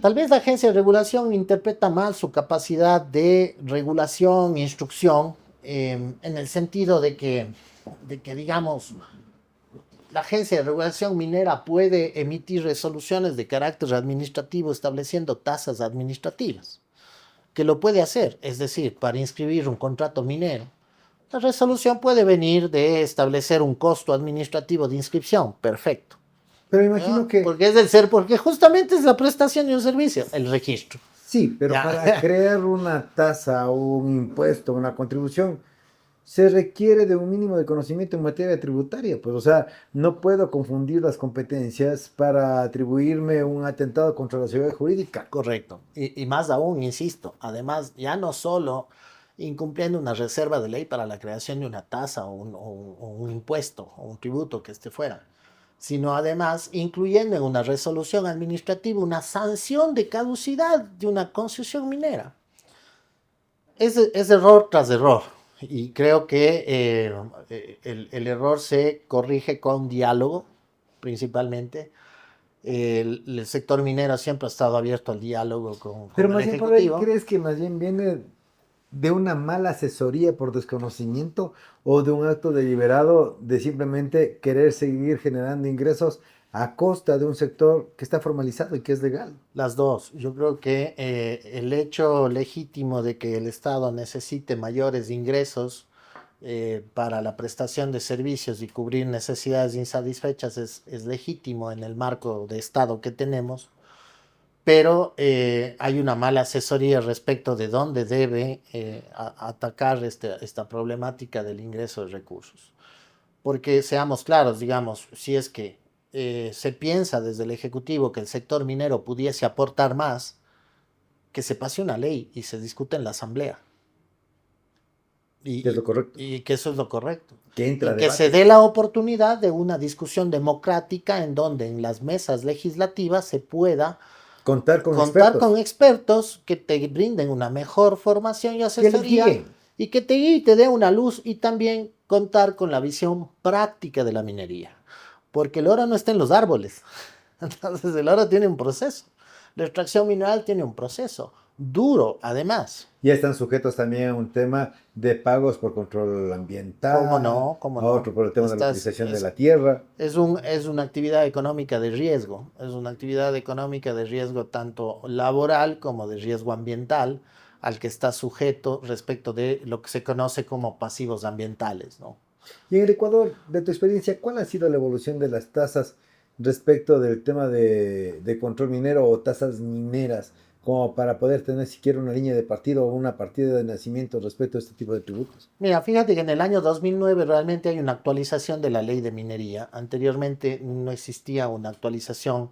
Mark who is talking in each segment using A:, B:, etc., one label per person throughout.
A: Tal vez la agencia de regulación interpreta mal su capacidad de regulación e instrucción en el sentido de que, digamos, la agencia de regulación minera puede emitir resoluciones de carácter administrativo estableciendo tasas administrativas, que lo puede hacer, es decir, para inscribir un contrato minero. La resolución puede venir de establecer un costo administrativo de inscripción, perfecto.
B: Pero imagino
A: ¿Ya?
B: que
A: Porque justamente es la prestación de un servicio, el registro.
B: sí, pero para
A: ¿Ya?
B: crear una tasa o un impuesto, una contribución, se requiere de un mínimo de conocimiento en materia tributaria. Pues, o sea, no puedo confundir las competencias para atribuirme un atentado contra la seguridad jurídica.
A: Correcto. Y más aún, insisto, además, ya no solo incumpliendo una reserva de ley para la creación de una tasa o un impuesto o un tributo que esté fuera, sino además incluyendo en una resolución administrativa una sanción de caducidad de una concesión minera. Es error tras error. Y creo que el error se corrige con diálogo, principalmente. El sector minero siempre ha estado abierto al diálogo
B: Pero
A: con el
B: más bien por ahí,
A: Ejecutivo.
B: ¿crees que más bien viene de una mala asesoría por desconocimiento o de un acto deliberado de simplemente querer seguir generando ingresos a costa de un sector que está formalizado y que es legal?
A: Las dos. Yo creo que el hecho legítimo de que el Estado necesite mayores ingresos para la prestación de servicios y cubrir necesidades insatisfechas es legítimo en el marco de Estado que tenemos, pero hay una mala asesoría respecto de dónde debe atacar esta problemática del ingreso de recursos. Porque seamos claros, digamos, si es que se piensa desde el Ejecutivo que el sector minero pudiese aportar más, que se pase una ley y se discute en la Asamblea.
B: Que es
A: Y,
B: lo correcto.
A: y que eso es lo correcto.
B: Que entra
A: Y
B: a
A: que se
B: debate.
A: dé la oportunidad de una discusión democrática en donde en las mesas legislativas se pueda
B: Contar con
A: contar
B: expertos
A: con expertos que te brinden una mejor formación y
B: que les
A: asesoría
B: guíen.
A: y que te guíe y te dé una luz y también contar con la visión práctica de la minería. Porque el oro no está en los árboles. Entonces el oro tiene un proceso. La extracción mineral tiene un proceso duro, además.
B: Ya están sujetos también a un tema de pagos por control
A: ¿Cómo
B: ambiental,
A: no? ¿Cómo
B: a
A: no?
B: otro por el tema de la
A: Estás,
B: utilización de la tierra.
A: es una actividad económica de riesgo. Es una actividad económica de riesgo tanto laboral como de riesgo ambiental al que está sujeto respecto de lo que se conoce como pasivos ambientales, ¿no?
B: Y en el Ecuador, de tu experiencia, ¿cuál ha sido la evolución de las tasas respecto del tema de control minero o tasas mineras, como para poder tener siquiera una línea de partido o una partida de nacimiento respecto a este tipo de tributos?
A: Mira, fíjate que en el año 2009 realmente hay una actualización de la ley de minería. Anteriormente no existía una actualización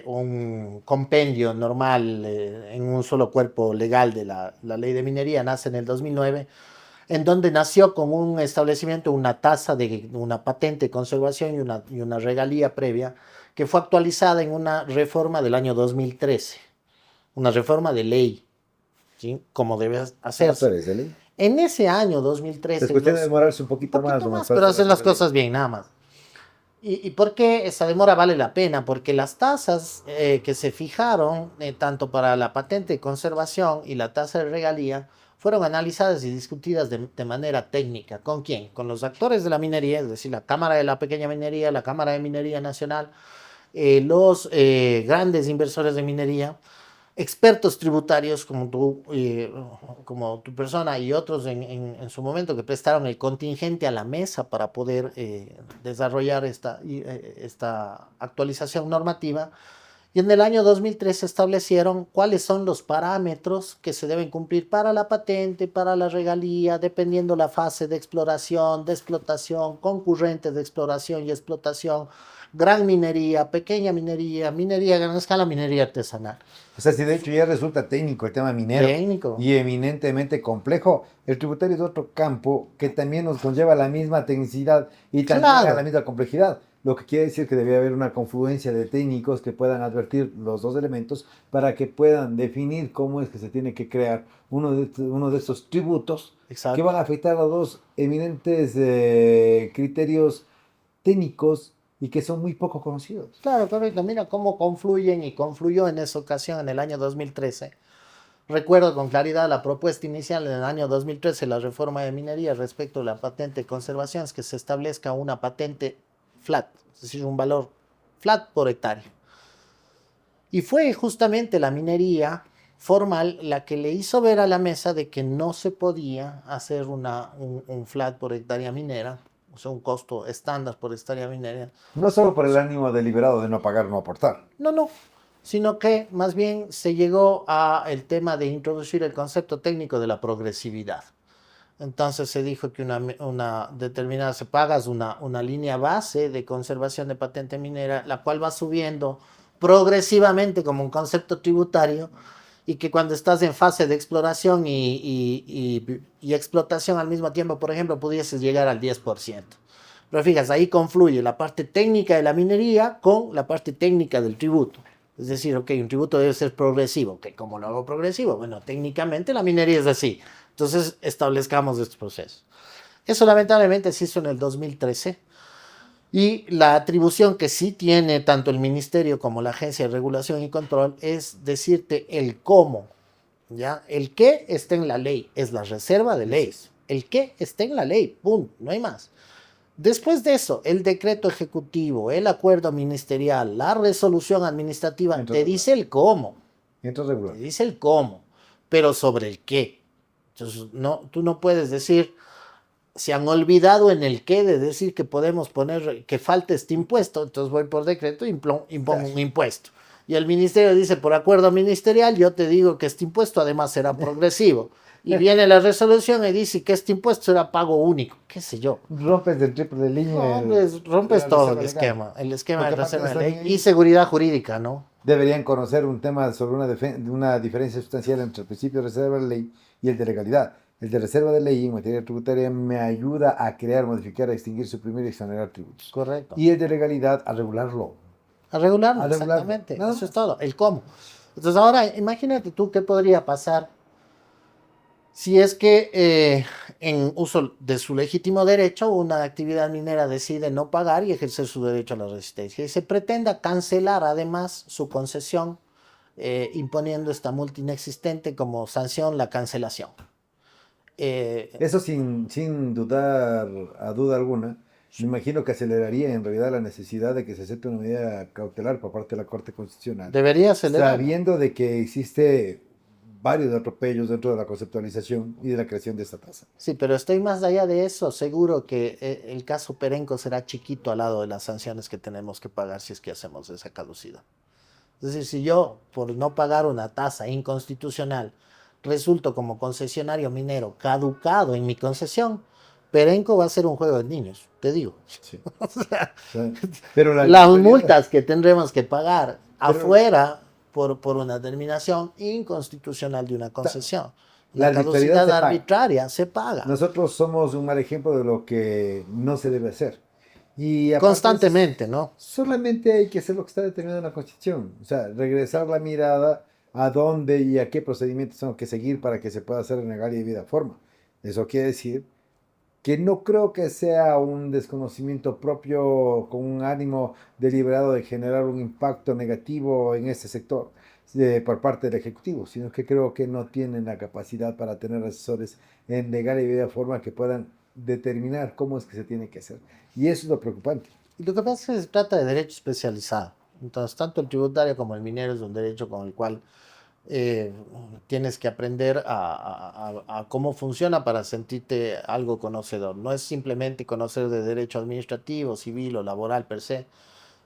A: un compendio normal en un solo cuerpo legal de la ley de minería. Nace en el 2009, en donde nació con un establecimiento, una tasa de una patente de conservación y una regalía previa, que fue actualizada en una reforma del año 2013, una reforma de ley, ¿sí? Como debe
B: Ah,
A: hacerse.
B: pero es de ley.
A: En ese año
B: Es
A: 2013,
B: cuestión de
A: un
B: demorarse un poquito más nomás
A: más,
B: para
A: pero
B: hacer la
A: hacer las
B: regalía.
A: cosas bien, nada más. ¿Y por qué esa demora vale la pena? Porque las tasas que se fijaron, tanto para la patente de conservación y la tasa de regalía, fueron analizadas y discutidas de manera técnica. ¿Con quién? Con los actores de la minería, es decir, la Cámara de la Pequeña Minería, la Cámara de Minería Nacional, los grandes inversores de minería, expertos tributarios como tu persona y otros en su momento que prestaron el contingente a la mesa para poder desarrollar esta actualización normativa. Y en el año 2003 se establecieron cuáles son los parámetros que se deben cumplir para la patente, para la regalía, dependiendo la fase de exploración, de explotación, concurrente de exploración y explotación, gran minería, pequeña minería, minería a gran escala, minería artesanal.
B: O sea, si de hecho ya resulta técnico el tema minero
A: Técnico.
B: y eminentemente complejo, el tributario es otro campo que también nos conlleva la misma tecnicidad y también a la
A: Claro,
B: misma complejidad. Lo que quiere decir que debe haber una confluencia de técnicos que puedan advertir los dos elementos para que puedan definir cómo es que se tiene que crear uno de estos tributos que van
A: exacto.
B: a afectar a dos eminentes criterios técnicos y que son muy poco conocidos.
A: Claro, correcto. Mira cómo confluyen y confluyó en esa ocasión en el año 2013. Recuerdo con claridad la propuesta inicial en el año 2013, la reforma de minería respecto a la patente de conservación, es que se establezca una patente flat, es decir, un valor flat por hectárea. Y fue justamente la minería formal la que le hizo ver a la mesa de que no se podía hacer un flat por hectárea minera, o sea, un costo estándar por hectárea minera.
B: No solo por el ánimo deliberado de no pagar, no aportar.
A: No, no, sino que más bien se llegó a el tema de introducir el concepto técnico de la progresividad. Entonces se dijo que una determinada, se pagas una línea base de conservación de patente minera, la cual va subiendo progresivamente como un concepto tributario y que cuando estás en fase de exploración y explotación al mismo tiempo, por ejemplo, pudieses llegar al 10%. Pero fíjate, ahí confluye la parte técnica de la minería con la parte técnica del tributo. Es decir, ok, un tributo debe ser progresivo. Ok, ¿cómo lo hago progresivo? Bueno, técnicamente la minería es así. Entonces establezcamos este proceso. Eso lamentablemente se hizo en el 2013 y la atribución que sí tiene tanto el Ministerio como la Agencia de Regulación y Control es decirte el cómo, ¿ya? El qué está en la ley, es la reserva de leyes. El qué está en la ley, punto, no hay más. Después de eso, el decreto ejecutivo, el acuerdo ministerial, la resolución administrativa, te dice el cómo. Te dice el cómo, pero sobre el qué. Entonces, no, tú no puedes decir, se han olvidado en el qué de decir que podemos poner, que falta este impuesto, entonces voy por decreto e impongo un impuesto. Y el ministerio dice, por acuerdo ministerial, yo te digo que este impuesto además será progresivo. Y viene la resolución y dice que este impuesto será pago único, qué sé yo.
B: Rompes el triple de línea.
A: No, rompes todo el esquema de reserva de ley y seguridad jurídica, ¿no?
B: Deberían conocer un tema sobre una diferencia sustancial entre el principio de reserva de ley y el de legalidad. El de reserva de ley en materia tributaria me ayuda a crear, modificar, a extinguir, suprimir y exonerar tributos.
A: Correcto.
B: Y el de legalidad a regularlo.
A: A regularlo, exactamente. No. Eso es todo, el cómo. Entonces ahora, imagínate tú qué podría pasar si es que en uso de su legítimo derecho una actividad minera decide no pagar y ejercer su derecho a la resistencia y se pretenda cancelar además su concesión imponiendo esta multa inexistente como sanción la cancelación.
B: Eso sin dudar a duda alguna, me imagino que aceleraría en realidad la necesidad de que se acepte una medida cautelar por parte de la Corte Constitucional.
A: Debería acelerar.
B: Sabiendo de que existe varios atropellos dentro de la conceptualización y de la creación de esta tasa.
A: Sí, pero estoy más allá de eso. Seguro que el caso Perenco será chiquito al lado de las sanciones que tenemos que pagar si es que hacemos esa caducidad. Es decir, si yo, por no pagar una tasa inconstitucional, resulto como concesionario minero caducado en mi concesión, Perenco va a ser un juego de niños, te digo.
B: Sí.
A: O sea,
B: pero
A: las multas que tendremos que pagar afuera por una determinación inconstitucional de una concesión. La caducidad arbitraria se paga.
B: Nosotros somos un mal ejemplo de lo que no se debe hacer. Y
A: constantemente, ¿no?
B: Solamente hay que hacer lo que está determinado en la Constitución. O sea, regresar la mirada a dónde y a qué procedimientos tengo que seguir para que se pueda hacer en legal y debida forma. Eso quiere decir que no creo que sea un desconocimiento propio con un ánimo deliberado de generar un impacto negativo en ese sector por parte del Ejecutivo, sino que creo que no tienen la capacidad para tener asesores en legal y debida forma que puedan determinar cómo es que se tiene que hacer. Y eso es lo preocupante.
A: Y lo que pasa es que se trata de derecho especializado. Entonces, tanto el tributario como el minero es un derecho con el cual tienes que aprender a cómo funciona para sentirte algo conocedor. No es simplemente conocer de derecho administrativo, civil o laboral per se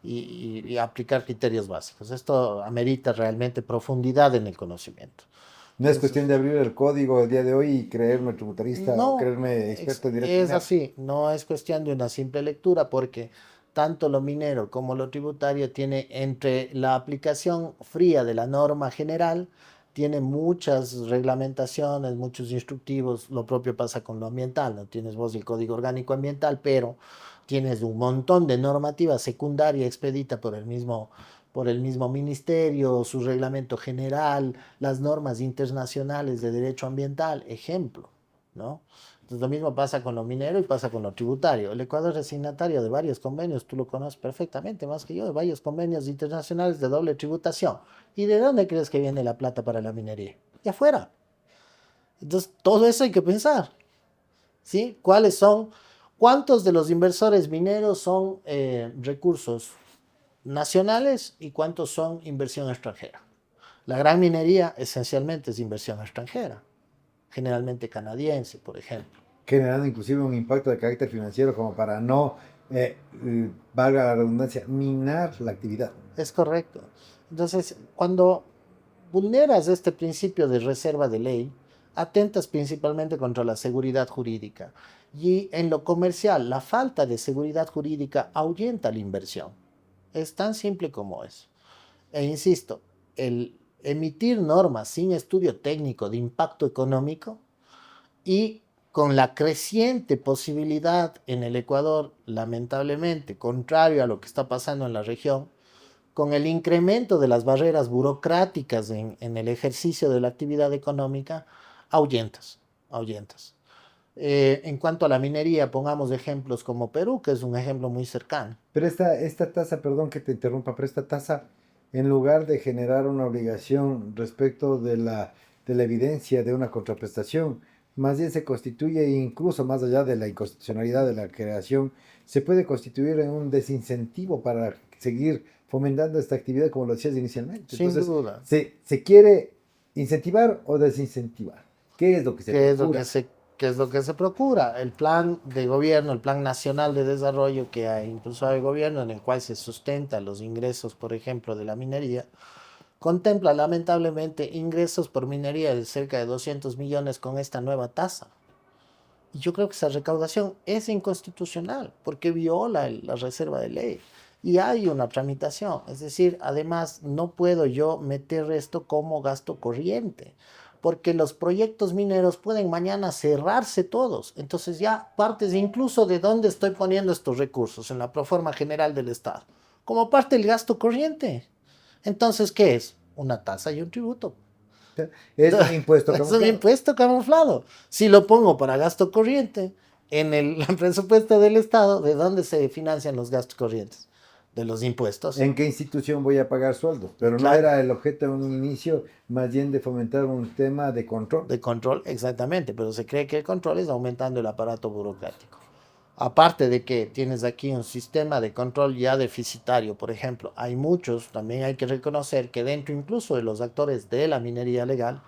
A: y aplicar criterios básicos. Esto amerita realmente profundidad en el conocimiento.
B: No es cuestión de abrir el código el día de hoy y creerme tributarista o creerme experto en derecho.
A: Es así, no es cuestión de una simple lectura porque tanto lo minero como lo tributario tiene entre la aplicación fría de la norma general, tiene muchas reglamentaciones, muchos instructivos, lo propio pasa con lo ambiental, no tienes vos el Código Orgánico Ambiental, pero tienes un montón de normativa secundaria expedita por el mismo ministerio, su reglamento general, las normas internacionales de derecho ambiental, ejemplo, ¿no? Entonces, lo mismo pasa con lo minero y pasa con lo tributario. El Ecuador es signatario de varios convenios, tú lo conoces perfectamente, más que yo, de varios convenios internacionales de doble tributación. ¿Y de dónde crees que viene la plata para la minería? De afuera. Entonces, todo eso hay que pensar, ¿sí? ¿Cuántos de los inversores mineros son recursos nacionales y cuántos son inversión extranjera? La gran minería esencialmente es inversión extranjera, generalmente canadiense, por ejemplo.
B: Generando inclusive un impacto de carácter financiero como para no, valga la redundancia, minar la actividad.
A: Es correcto. Entonces, cuando vulneras este principio de reserva de ley, atentas principalmente contra la seguridad jurídica. Y en lo comercial, la falta de seguridad jurídica ahuyenta la inversión. Es tan simple como eso. E insisto, el emitir normas sin estudio técnico de impacto económico y con la creciente posibilidad en el Ecuador, lamentablemente, contrario a lo que está pasando en la región, con el incremento de las barreras burocráticas en el ejercicio de la actividad económica, ahuyentas, ahuyentas. En cuanto a la minería, pongamos ejemplos como Perú, que es un ejemplo muy cercano.
B: Pero esta tasa, perdón que te interrumpa, pero esta tasa, en lugar de generar una obligación respecto de la evidencia de una contraprestación, más bien se constituye, incluso más allá de la inconstitucionalidad de la creación, se puede constituir en un desincentivo para seguir fomentando esta actividad, como lo decías inicialmente.
A: Sin
B: Entonces,
A: duda.
B: ¿se quiere incentivar o desincentivar? ¿Qué es lo que se
A: ¿Qué es lo que
B: procura?
A: se, qué es lo que se procura? El plan de gobierno, el plan nacional de desarrollo que ha impulsado el gobierno, en el cual se sustenta los ingresos, por ejemplo, de la minería, contempla lamentablemente ingresos por minería de cerca de 200 millones con esta nueva tasa. Y yo creo que esa recaudación es inconstitucional porque viola la reserva de ley. Y hay una tramitación. Es decir, además, no puedo yo meter esto como gasto corriente, porque los proyectos mineros pueden mañana cerrarse todos. Entonces ya partes incluso de dónde estoy poniendo estos recursos, en la proforma general del Estado, como parte del gasto corriente. Entonces, ¿qué es? Una tasa y un tributo.
B: Es un impuesto
A: Es un
B: camuflado.
A: impuesto camuflado. Si lo pongo para gasto corriente en el presupuesto del Estado, ¿de dónde se financian los gastos corrientes? De los impuestos.
B: ¿En qué institución voy a pagar sueldos? Pero no
A: Claro,
B: era el objeto en un inicio, más bien de fomentar un tema de control.
A: de control, exactamente, pero se cree que el control es aumentando el aparato burocrático. Aparte de que tienes aquí un sistema de control ya deficitario, por ejemplo, hay muchos, también hay que reconocer que dentro incluso de los actores de la minería legal,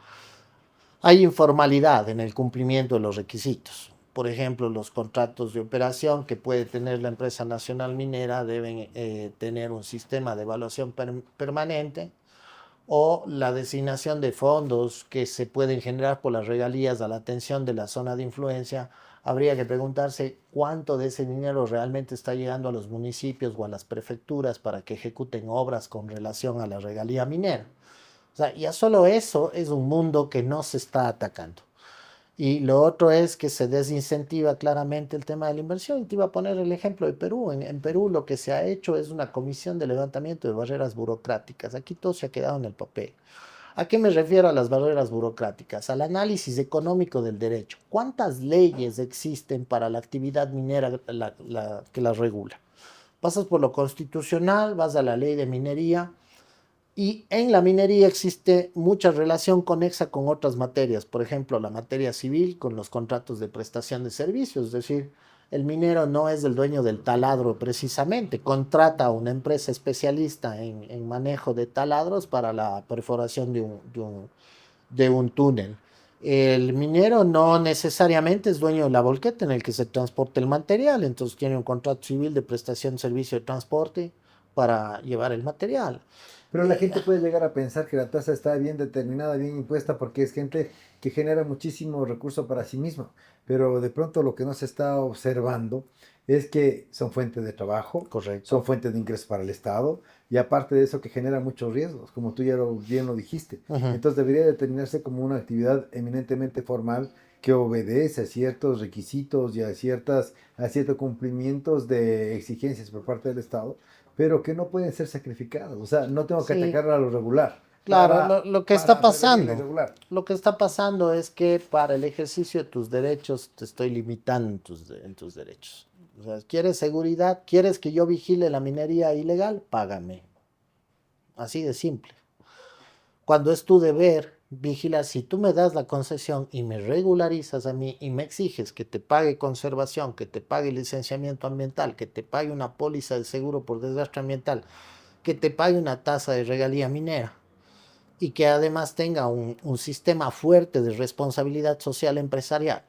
A: hay informalidad en el cumplimiento de los requisitos. Por ejemplo, los contratos de operación que puede tener la empresa nacional minera deben tener un sistema de evaluación permanente, o la designación de fondos que se pueden generar por las regalías a la atención de la zona de influencia. Habría que preguntarse cuánto de ese dinero realmente está llegando a los municipios o a las prefecturas para que ejecuten obras con relación a la regalía minera. O sea, ya solo eso es un mundo que no se está atacando. Y lo otro es que se desincentiva claramente el tema de la inversión. Y te iba a poner el ejemplo de Perú. En Perú lo que se ha hecho es una comisión de levantamiento de barreras burocráticas. Aquí todo se ha quedado en el papel. ¿A qué me refiero a las barreras burocráticas? Al análisis económico del derecho. ¿Cuántas leyes existen para la actividad minera que las regula? Pasas por lo constitucional, vas a la ley de minería, y en la minería existe mucha relación conexa con otras materias, por ejemplo, la materia civil con los contratos de prestación de servicios, es decir, el minero no es el dueño del taladro precisamente, contrata a una empresa especialista en manejo de taladros para la perforación de un túnel. El minero no necesariamente es dueño de la volqueta en el que se transporta el material, entonces tiene un contrato civil de prestación de servicio de transporte para llevar el material.
B: Pero la gente puede llegar a pensar que la tasa está bien determinada, bien impuesta, porque es gente que genera muchísimo recurso para sí misma. Pero de pronto lo que no se está observando es que son fuentes de trabajo, son
A: Correcto.
B: fuentes de ingresos para el Estado, y aparte de eso que genera muchos riesgos, como tú ya bien lo dijiste.
A: Ujú.
B: Entonces debería determinarse como una actividad eminentemente formal que obedece a ciertos requisitos y a ciertos cumplimientos de exigencias por parte del Estado, pero que no pueden ser sacrificados. O sea, no tengo que
A: Sí,
B: atacar a lo regular,
A: Claro, lo que está
B: prevenir y
A: pasando,
B: regular.
A: lo que está pasando es que para el ejercicio de tus derechos te estoy limitando en tus derechos. O sea, ¿quieres seguridad? ¿Quieres que yo vigile la minería ilegal? Págame. Así de simple. Cuando es tu deber vigilar, si tú me das la concesión y me regularizas a mí y me exiges que te pague conservación, que te pague licenciamiento ambiental, que te pague una póliza de seguro por desastre ambiental, que te pague una tasa de regalía minera y que además tenga un sistema fuerte de responsabilidad social empresarial.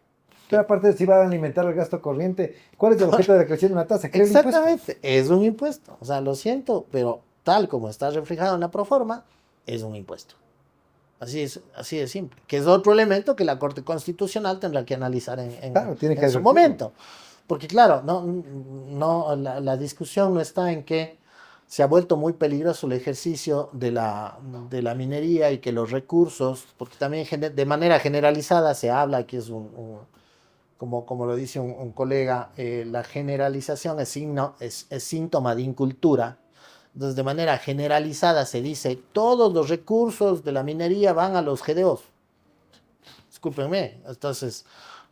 B: Pero
A: Que,
B: aparte, si va a alimentar el gasto corriente, ¿cuál es el objeto de la creación de una tasa? Crear impuestos.
A: exactamente, es un impuesto. O sea, lo siento, pero tal como está reflejado en la proforma, es un impuesto. Así de simple. Que es otro elemento que la Corte Constitucional tendrá que analizar
B: Claro, tiene que
A: en su
B: advertirlo.
A: momento. Porque claro, la discusión no está en que se ha vuelto muy peligroso el ejercicio de la minería y que los recursos, porque también de manera generalizada se habla que es como lo dice un colega, la generalización es síntoma de incultura. Entonces, de manera generalizada se dice, todos los recursos de la minería van a los GDOs. Discúlpenme, entonces,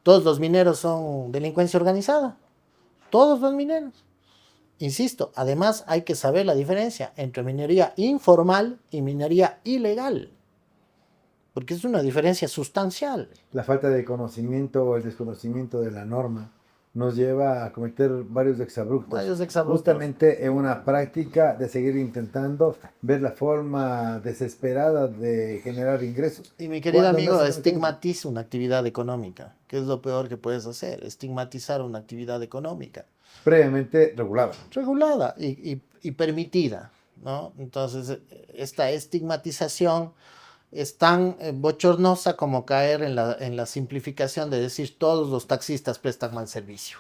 A: todos los mineros son delincuencia organizada. Todos los mineros. Insisto, además hay que saber la diferencia entre minería informal y minería ilegal, porque es una diferencia sustancial.
B: La falta de conocimiento o el desconocimiento de la norma nos lleva a cometer varios exabruptos,
A: Varios exabruptos.
B: justamente en una práctica de seguir intentando ver la forma desesperada de generar ingresos,
A: Y mi querido
B: cuando no
A: amigo,
B: se tiene tiempo.
A: estigmatiza una actividad económica, que es lo peor que puedes hacer, estigmatizar una actividad económica
B: Previamente regulada.
A: regulada y permitida, ¿no? Entonces, esta estigmatización es tan bochornosa como caer en la simplificación de decir todos los taxistas prestan mal servicio.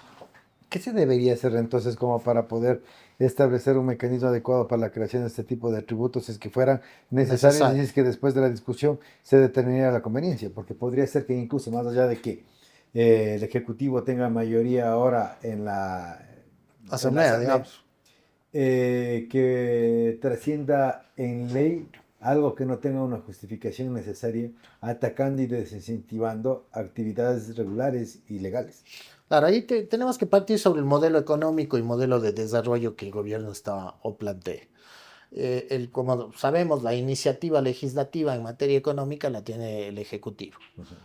B: ¿Qué se debería hacer entonces como para poder establecer un mecanismo adecuado para la creación de este tipo de tributos si es que fueran necesarios y si
A: Necesario.
B: es que después de la discusión se determinara la conveniencia? Porque podría ser que incluso más allá de que el Ejecutivo tenga mayoría ahora en la
A: Asamblea,
B: Asamblea,
A: digamos.
B: que trascienda en ley algo que no tenga una justificación necesaria, atacando y desincentivando actividades regulares y legales.
A: Claro, ahí tenemos que partir sobre el modelo económico y modelo de desarrollo que el gobierno está o plantea. Como sabemos, la iniciativa legislativa en materia económica la tiene el Ejecutivo.
B: Ujú.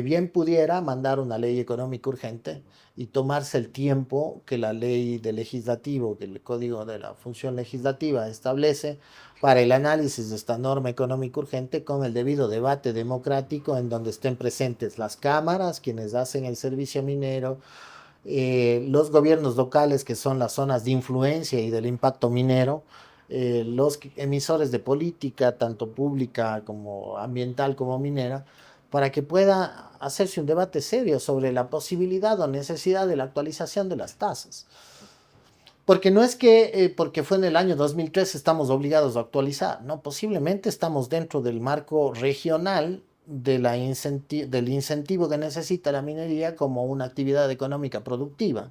A: Bien pudiera mandar una ley económica urgente y tomarse el tiempo que la ley del legislativo, que el Código de la Función Legislativa establece para el análisis de esta norma económica urgente con el debido debate democrático en donde estén presentes las cámaras, quienes hacen el servicio minero, los gobiernos locales, que son las zonas de influencia y del impacto minero, los emisores de política, tanto pública como ambiental como minera, para que pueda hacerse un debate serio sobre la posibilidad o necesidad de la actualización de las tasas. Porque no es que porque fue en el año 2003 estamos obligados a actualizar, no, posiblemente estamos dentro del marco regional del incentivo que necesita la minería como una actividad económica productiva.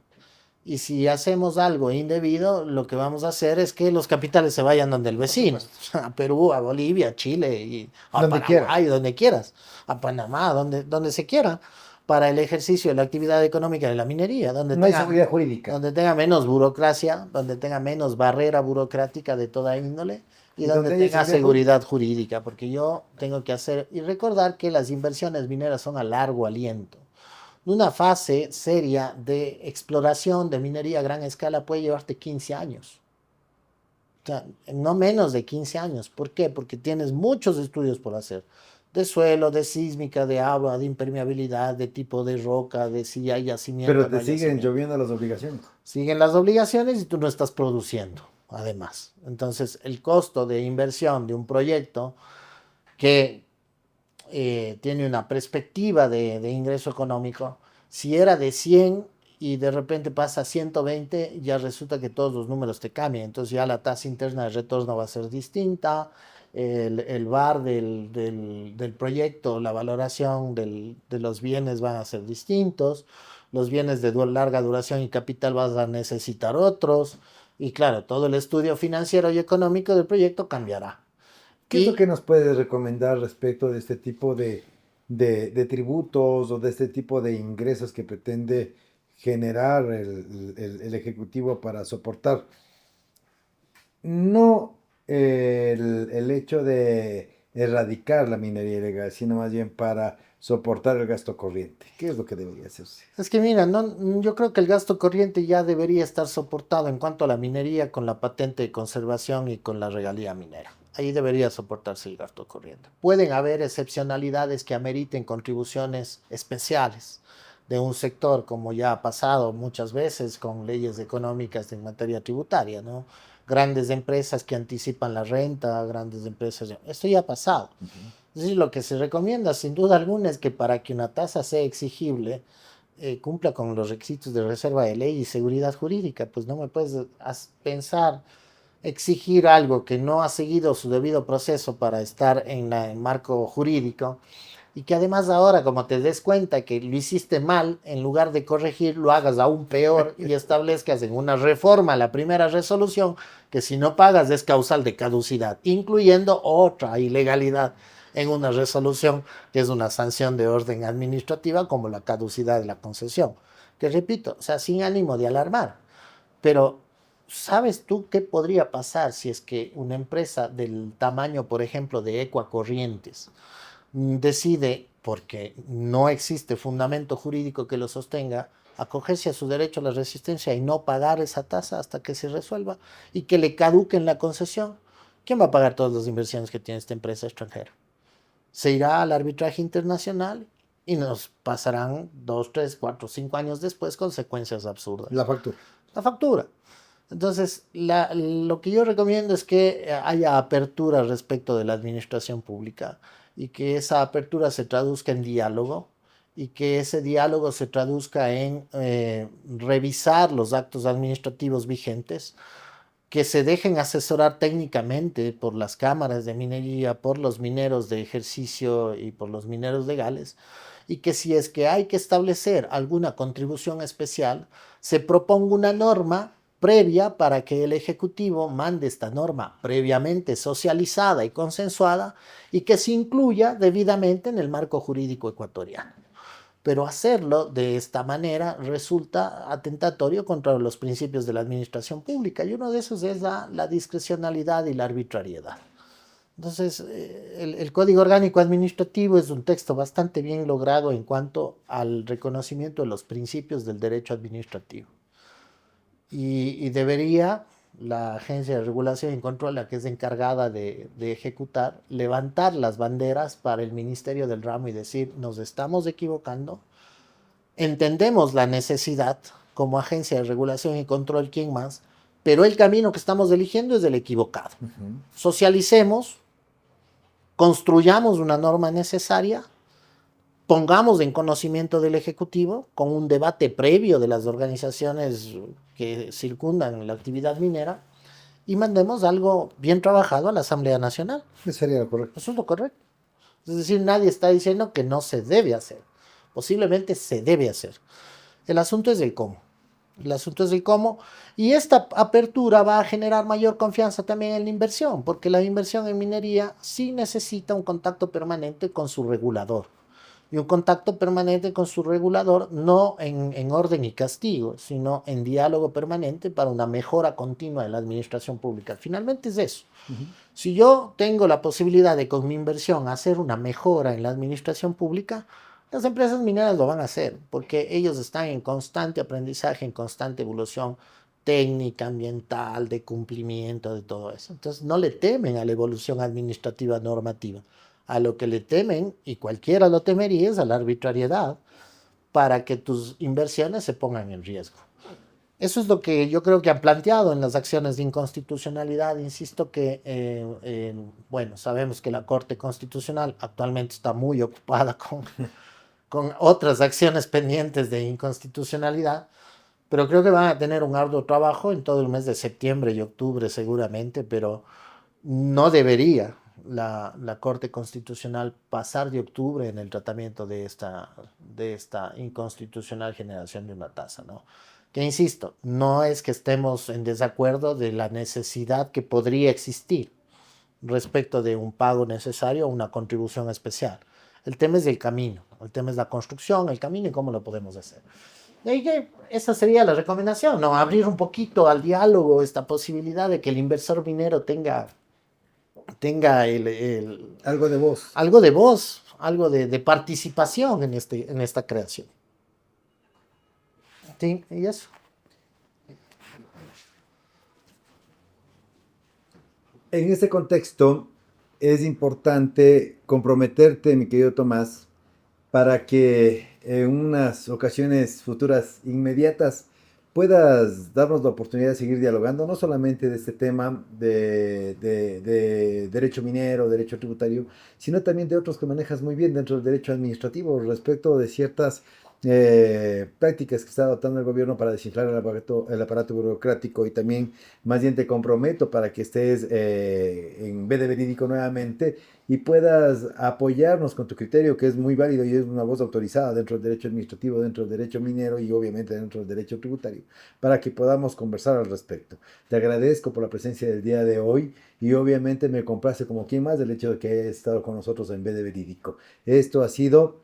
A: Y si hacemos algo indebido, lo que vamos a hacer es que los capitales se vayan donde el
B: Por
A: vecino,
B: supuesto.
A: a Perú, a Bolivia, a Chile, y a
B: Donde quiera.
A: Paraguay, donde quieras, a Panamá, donde se quiera, para el ejercicio de la actividad económica de la minería,
B: No hay seguridad jurídica.
A: donde tenga menos burocracia, donde tenga menos barrera burocrática de toda índole y
B: Y
A: donde
B: donde hay
A: tenga
B: seguridad jurídica.
A: seguridad jurídica, porque yo tengo que hacer y recordar que las inversiones mineras son a largo aliento. Una fase seria de exploración de minería a gran escala puede llevarte 15 años. O sea, no menos de 15 años. ¿Por qué? Porque tienes muchos estudios por hacer. De suelo, de sísmica, de agua, de impermeabilidad, de tipo de roca, de si hay yacimiento o
B: Pero
A: no
B: te
A: hay
B: siguen
A: yacimiento.
B: lloviendo las obligaciones.
A: Siguen las obligaciones y tú no estás produciendo, además. Entonces, el costo de inversión de un proyecto que tiene una perspectiva de ingreso económico, si era de 100 y de repente pasa a 120, ya resulta que todos los números te cambian. Entonces ya la tasa interna de retorno va a ser distinta, el VAR del proyecto, la valoración de los bienes van a ser distintos, los bienes de larga duración y capital vas a necesitar otros, y claro, todo el estudio financiero y económico del proyecto cambiará.
B: ¿Qué es lo que
A: Y
B: nos puedes recomendar respecto de este tipo de tributos o de este tipo de ingresos que pretende generar el Ejecutivo para soportar no el hecho de erradicar la minería ilegal, sino más bien para soportar el gasto corriente? ¿Qué es lo que debería hacerse?
A: es que mira, no, yo creo que el gasto corriente ya debería estar soportado en cuanto a la minería con la patente de conservación y con la regalía minera. Ahí debería soportarse el gasto corriente. Pueden haber excepcionalidades que ameriten contribuciones especiales de un sector, como ya ha pasado muchas veces con leyes económicas en materia tributaria, ¿no? Grandes empresas que anticipan la renta, grandes empresas. Esto ya ha pasado.
B: Ujú.
A: Es decir, lo que se recomienda sin duda alguna es que para que una tasa sea exigible, cumpla con los requisitos de reserva de ley y seguridad jurídica. Pues no me puedes pensar, exigir algo que no ha seguido su debido proceso para estar en el marco jurídico y que además ahora, como te des cuenta que lo hiciste mal, en lugar de corregir, lo hagas aún peor y establezcas en una reforma la primera resolución que si no pagas es causal de caducidad, incluyendo otra ilegalidad en una resolución que es una sanción de orden administrativa como la caducidad de la concesión. Que repito, o sea, sin ánimo de alarmar, pero ¿sabes tú qué podría pasar si es que una empresa del tamaño, por ejemplo, de Ecuacorrientes decide, porque no existe fundamento jurídico que lo sostenga, acogerse a su derecho a la resistencia y no pagar esa tasa hasta que se resuelva y que le caduquen la concesión? ¿Quién va a pagar todas las inversiones que tiene esta empresa extranjera? Se irá al arbitraje internacional y nos pasarán 2, 3, 4, 5 años después consecuencias absurdas.
B: La factura.
A: La factura. Entonces, lo que yo recomiendo es que haya apertura respecto de la administración pública y que esa apertura se traduzca en diálogo y que ese diálogo se traduzca en revisar los actos administrativos vigentes, que se dejen asesorar técnicamente por las cámaras de minería, por los mineros de ejercicio y por los mineros legales, y que si es que hay que establecer alguna contribución especial, se proponga una norma previa para que el Ejecutivo mande esta norma previamente socializada y consensuada y que se incluya debidamente en el marco jurídico ecuatoriano. Pero hacerlo de esta manera resulta atentatorio contra los principios de la administración pública y uno de esos es la discrecionalidad y la arbitrariedad. Entonces, el Código Orgánico Administrativo es un texto bastante bien logrado en cuanto al reconocimiento de los principios del derecho administrativo. Y debería la Agencia de Regulación y Control, la que es encargada de ejecutar, levantar las banderas para el Ministerio del Ramo y decir, nos estamos equivocando, entendemos la necesidad como Agencia de Regulación y Control, ¿quién más? Pero el camino que estamos eligiendo es el equivocado.
B: Ujú.
A: Socialicemos, construyamos una norma necesaria, pongamos en conocimiento del Ejecutivo con un debate previo de las organizaciones que circundan la actividad minera y mandemos algo bien trabajado a la Asamblea Nacional.
B: Eso sería lo correcto.
A: Eso es lo correcto. Es decir, nadie está diciendo que no se debe hacer. Posiblemente se debe hacer. El asunto es el cómo. El asunto es el cómo. Y esta apertura va a generar mayor confianza también en la inversión, porque la inversión en minería sí necesita un contacto permanente con su regulador. Y un contacto permanente con su regulador, no en orden y castigo, sino en diálogo permanente para una mejora continua de la administración pública. Finalmente es eso.
B: Ujú.
A: Si yo tengo la posibilidad de con mi inversión hacer una mejora en la administración pública, las empresas mineras lo van a hacer, porque ellos están en constante aprendizaje, en constante evolución técnica, ambiental, de cumplimiento, de todo eso. Entonces no le temen a la evolución administrativa normativa. A lo que le temen, y cualquiera lo temería, es a la arbitrariedad para que tus inversiones se pongan en riesgo. Eso es lo que yo creo que han planteado en las acciones de inconstitucionalidad. Insisto que, bueno, sabemos que la Corte Constitucional actualmente está muy ocupada con otras acciones pendientes de inconstitucionalidad, pero creo que van a tener un arduo trabajo en todo el mes de septiembre y octubre seguramente, pero no debería la Corte Constitucional pasar de octubre en el tratamiento de esta inconstitucional generación de una tasa, ¿no? Que insisto, no es que estemos en desacuerdo de la necesidad que podría existir, respecto de un pago necesario o una contribución especial. El tema es el camino, el tema es la construcción, el camino y cómo lo podemos hacer. Y que esa sería la recomendación, ¿no? Abrir un poquito al diálogo esta posibilidad de que el inversor minero tenga
B: Algo de voz.
A: algo de voz, algo de participación en esta creación. Sí, y eso.
B: En este contexto es importante comprometerte, mi querido Tomás, para que en unas ocasiones futuras inmediatas puedas darnos la oportunidad de seguir dialogando, no solamente de este tema de derecho minero, derecho tributario, sino también de otros que manejas muy bien dentro del derecho administrativo respecto de ciertas prácticas que está adoptando el gobierno para desinflar el aparato burocrático y también más bien te comprometo para que estés en B de Verídico nuevamente y puedas apoyarnos con tu criterio, que es muy válido y es una voz autorizada dentro del derecho administrativo, dentro del derecho minero y obviamente dentro del derecho tributario, para que podamos conversar al respecto. Te agradezco por la presencia del día de hoy y obviamente me complace como quien más el hecho de que hayas estado con nosotros en B de Verídico. Esto ha sido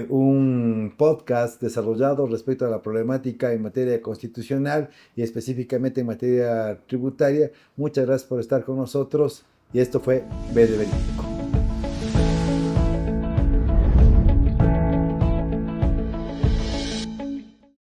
B: un podcast desarrollado respecto a la problemática en materia constitucional y específicamente en materia tributaria. Muchas gracias por estar con nosotros y esto fue B de Verídico.